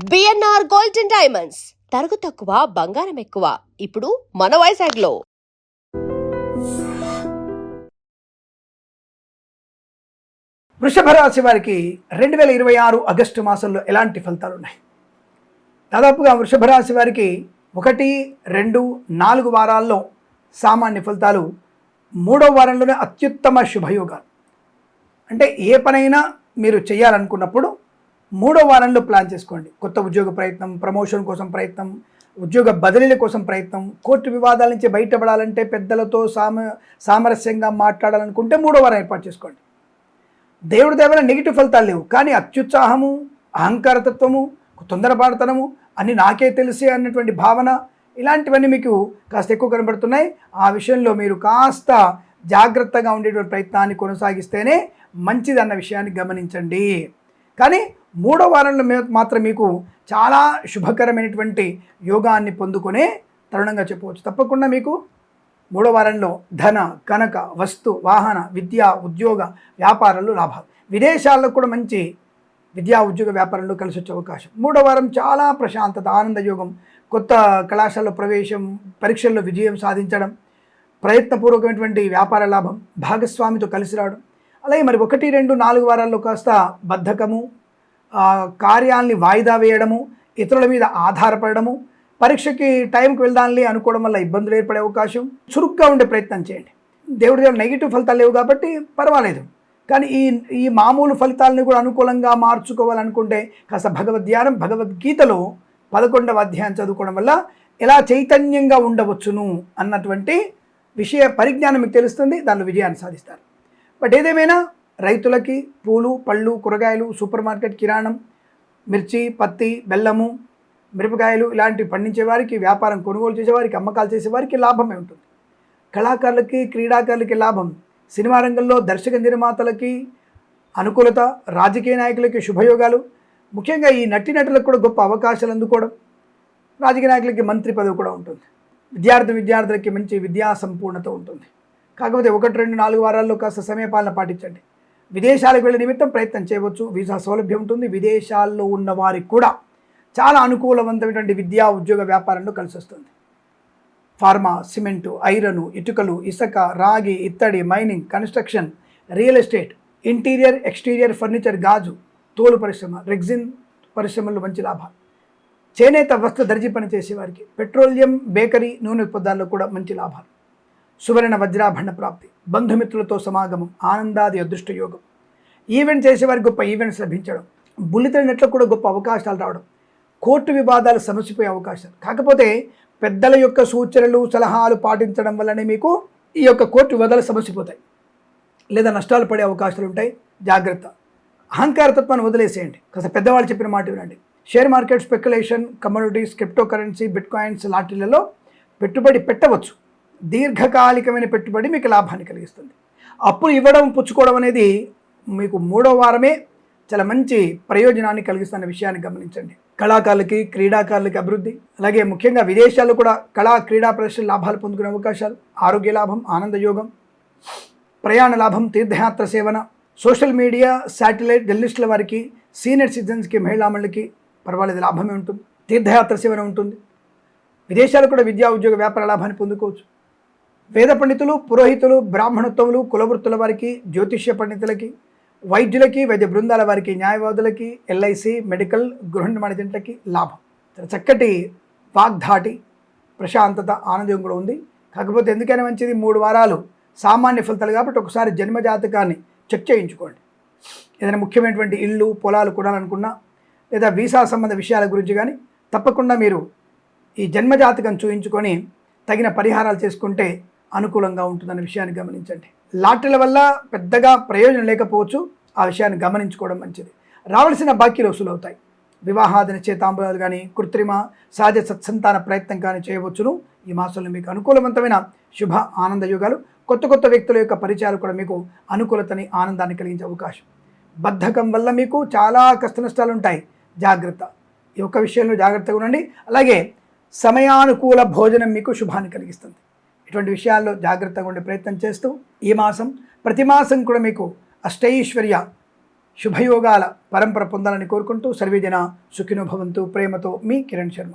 BNR gold and diamonds తరుగు తక్కువ బంగారం ఎక్కువ. ఇప్పుడు మన వైజాగ్లో. వృషభ రాశి వారికి 2026 ఆగస్టు మాసంలో ఎలాంటి ఫలితాలు ఉన్నాయి? దాదాపుగా వృషభ రాశి వారికి 1, 2, 4 వారాల్లో సామాన్య ఫలితాలు, 3వ వారంలోనే అత్యుత్తమ శుభయోగాలు. అంటే ఏ పనైనా మీరు చేయాలనుకున్నప్పుడు 3వ వారంలో ప్లాన్ చేసుకోండి. కొత్త ఉద్యోగ ప్రయత్నం, ప్రమోషన్ కోసం ప్రయత్నం, ఉద్యోగ బదిలీల కోసం ప్రయత్నం, కోర్టు వివాదాల నుంచి బయటపడాలంటే పెద్దలతో సామరస్యంగా మాట్లాడాలనుకుంటే 3వ వారం ఏర్పాటు చేసుకోండి. దేవుడి దేవన నెగిటివ్ ఫలితాలు లేవు, కానీ అత్యుత్సాహము, అహంకారతత్వము, తొందరపాటుతనము, అన్ని నాకే తెలిసి అన్నటువంటి భావన, ఇలాంటివన్నీ మీకు కాస్త ఎక్కువ కనబడుతున్నాయి. ఆ విషయంలో మీరు కాస్త జాగ్రత్తగా ఉండేటువంటి ప్రయత్నాన్ని కొనసాగిస్తేనే మంచిది అన్న విషయాన్ని గమనించండి. కానీ 3వ వారంలో మాత్రం మీకు చాలా శుభకరమైనటువంటి యోగాన్ని పొందుకునే తరుణంగా చెప్పవచ్చు. తప్పకుండా మీకు 3వ వారంలో ధన, కనక, వస్తు, వాహన, విద్య, ఉద్యోగ, వ్యాపారాలు లాభాలు. విదేశాల్లో కూడా మంచి విద్యా ఉద్యోగ వ్యాపారంలో కలిసి వచ్చే అవకాశం. 3వ వారం చాలా ప్రశాంతత, ఆనందయోగం, కొత్త కళాశాలలో ప్రవేశం, పరీక్షల్లో విజయం సాధించడం, ప్రయత్నపూర్వకమైనటువంటి వ్యాపార లాభం, భాగస్వామితో కలిసి రావడం. అలాగే మరి 1, 2, 4 వారాల్లో కాస్త బద్ధకము, కార్యాలని వాయిదా వేయడము, ఇతరుల మీద ఆధారపడము, పరీక్షకి టైంకి వెళ్దాంలే అనుకోవడం వల్ల ఇబ్బందులు ఏర్పడే అవకాశం. చురుగ్గా ఉండే ప్రయత్నం చేయండి. దేవుడి దగ్గర నెగిటివ్ ఫలితాలు లేవు కాబట్టి పర్వాలేదు. కానీ ఈ మామూలు ఫలితాలని కూడా అనుకూలంగా మార్చుకోవాలనుకుంటే కాస్త భగవద్ధ్యానం, భగవద్గీతలో 11వ అధ్యాయం చదువుకోవడం వల్ల ఎలా చైతన్యంగా ఉండవచ్చును అన్నటువంటి విషయ పరిజ్ఞానం మీకు తెలుస్తుంది. దానిలో విజయాన్ని సాధిస్తారు. బట్ ఏదేమైనా రైతులకి పూలు, పళ్ళు, కూరగాయలు, సూపర్ మార్కెట్, కిరాణం, మిర్చి, పత్తి, బెల్లము, మిరపకాయలు ఇలాంటివి పండించే వారికి, వ్యాపారం కొనుగోలు చేసేవారికి, అమ్మకాలు చేసేవారికి లాభమే ఉంటుంది. కళాకారులకి, క్రీడాకారులకి లాభం, సినిమా రంగంలో దర్శక నిర్మాతలకి అనుకూలత, రాజకీయ నాయకులకి శుభయోగాలు, ముఖ్యంగా ఈ నటీనటులకు కూడా గొప్ప అవకాశాలు అందుకోవడం, రాజకీయ నాయకులకి మంత్రి పదవి కూడా ఉంటుంది. విద్యార్థులకి మంచి విద్యా సంపూర్ణత ఉంటుంది. కాకపోతే 1, 2, 4 వారాల్లో కాస్త సమయపాలన పాటించండి. విదేశాలకు వెళ్ళే నిమిత్తం ప్రయత్నం చేయవచ్చు. వీసా సౌలభ్యం ఉంటుంది. విదేశాల్లో ఉన్న వారికి కూడా చాలా అనుకూలవంతమైనటువంటి విద్యా ఉద్యోగ వ్యాపారంలో కలిసి వస్తుంది. ఫార్మా, సిమెంటు, ఐరను, ఇటుకలు, ఇసుక, రాగి, ఇత్తడి, mining, construction, real estate, interior, exterior furniture, గాజు, తోలు పరిశ్రమ, రెగ్జిన్ పరిశ్రమల్లో మంచి లాభాలు. చేనేత వస్త్ర దర్జీ పని చేసేవారికి, పెట్రోలియం, బేకరీ, నూనె ఉత్పత్తుల్లో కూడా మంచి లాభాలు. సువర్ణ వజ్రాభరణ ప్రాప్తి, బంధుమిత్రులతో సమాగమం, ఆనందాది అదృష్ట యోగం, ఈవెంట్ చేసేవారికి గొప్ప ఈవెంట్స్ లభించడం, బుల్లితెర నెట్లకు కూడా గొప్ప అవకాశాలు రావడం, కోర్టు వివాదాలు సమసిపోయే అవకాశాలు. కాకపోతే పెద్దల యొక్క సూచనలు, సలహాలు పాటించడం వల్లనే మీకు ఈ యొక్క కోర్టు వివాదాలు సమసిపోతాయి, లేదా నష్టాలు పడే అవకాశాలు ఉంటాయి. జాగ్రత్త. అహంకారతత్వాన్ని వదిలేసేయండి. కాస్త పెద్దవాళ్ళు చెప్పిన మాట వినండి. Share market, speculation, commodities, crypto currency, bit coins లాంటిలలో పెట్టుబడి పెట్టవచ్చు. దీర్ఘకాలికమైన పెట్టుబడి మీకు లాభాన్ని కలిగిస్తుంది. అప్పులు ఇవ్వడం, పుచ్చుకోవడం అనేది మీకు 3వ వారమే చాలా మంచి ప్రయోజనాన్ని కలిగిస్తున్న విషయాన్ని గమనించండి. కళాకారులకి, క్రీడాకారులకి అభివృద్ధి, అలాగే ముఖ్యంగా విదేశాల్లో కూడా కళా, క్రీడా ప్రదర్శన లాభాలు పొందుకునే అవకాశాలు, ఆరోగ్య లాభం, ఆనందయోగం, ప్రయాణ లాభం, తీర్థయాత్ర సేవన, సోషల్ మీడియా, శాటిలైట్, జర్నలిస్టుల వారికి, సీనియర్ సిటిజన్స్కి, మహిళామణులకి పర్వాలేదు, లాభమే ఉంటుంది. తీర్థయాత్ర సేవన ఉంటుంది. విదేశాలు కూడా విద్యా ఉద్యోగ వ్యాపార లాభాన్ని పొందుకోవచ్చు. వేద పండితులు, పురోహితులు, బ్రాహ్మణోత్తములు, కులవృత్తుల వారికి, జ్యోతిష్య పండితులకి, వైద్యులకి, వైద్య బృందాల వారికి, న్యాయవాదులకి, ఎల్ఐసి, మెడికల్, గృహ నిర్మాణ జంటలకి లాభం. చక్కటి వాగ్ధాటి, ప్రశాంతత, ఆనందం కూడా ఉంది. కాకపోతే ఎందుకైనా మంచిది 3 వారాలు సామాన్య ఫలితాలు కాబట్టి ఒకసారి జన్మజాతకాన్ని చెక్ చేయించుకోండి. ఏదైనా ముఖ్యమైనటువంటి ఇళ్ళు, పొలాలు కొనాలనుకున్నా, లేదా వీసా సంబంధ విషయాల గురించి కానీ తప్పకుండా మీరు ఈ జన్మజాతకం చూయించుకొని తగిన పరిహారాలు చేసుకుంటే అనుకూలంగా ఉంటుందనే విషయాన్ని గమనించండి. లాటరీల వల్ల పెద్దగా ప్రయోజనం లేకపోవచ్చు. ఆ విషయాన్ని గమనించుకోవడం మంచిది. రావాల్సిన బాకీలు వసూలవుతాయి. వివాహాది నిశ్చయితాంబులాలు కానీ, కృత్రిమ, సహజ సత్సంతాన ప్రయత్నం కానీ చేయవచ్చును. ఈ మాసంలో మీకు అనుకూలవంతమైన శుభ ఆనంద యుగాలు, కొత్త వ్యక్తుల యొక్క పరిచయాలు కూడా మీకు అనుకూలతని, ఆనందాన్ని కలిగించే అవకాశం. బద్ధకం వల్ల మీకు చాలా కష్ట నష్టాలు ఉంటాయి. జాగ్రత్త. ఈ ఒక్క విషయంలో జాగ్రత్తగా ఉండండి. అలాగే సమయానుకూల భోజనం మీకు శుభాన్ని కలిగిస్తుంది. ఇటువంటి విషయాల్లో జాగ్రత్తగా ఉండే ప్రయత్నం చేస్తూ ఈ మాసం, ప్రతి మాసం కూడా మీకు అష్టైశ్వర్య శుభయోగాల పరంపర పొందాలని కోరుకుంటూ సర్వేజన సుఖినో భవంతు. ప్రేమతో మీ కిరణ్ శర్మ.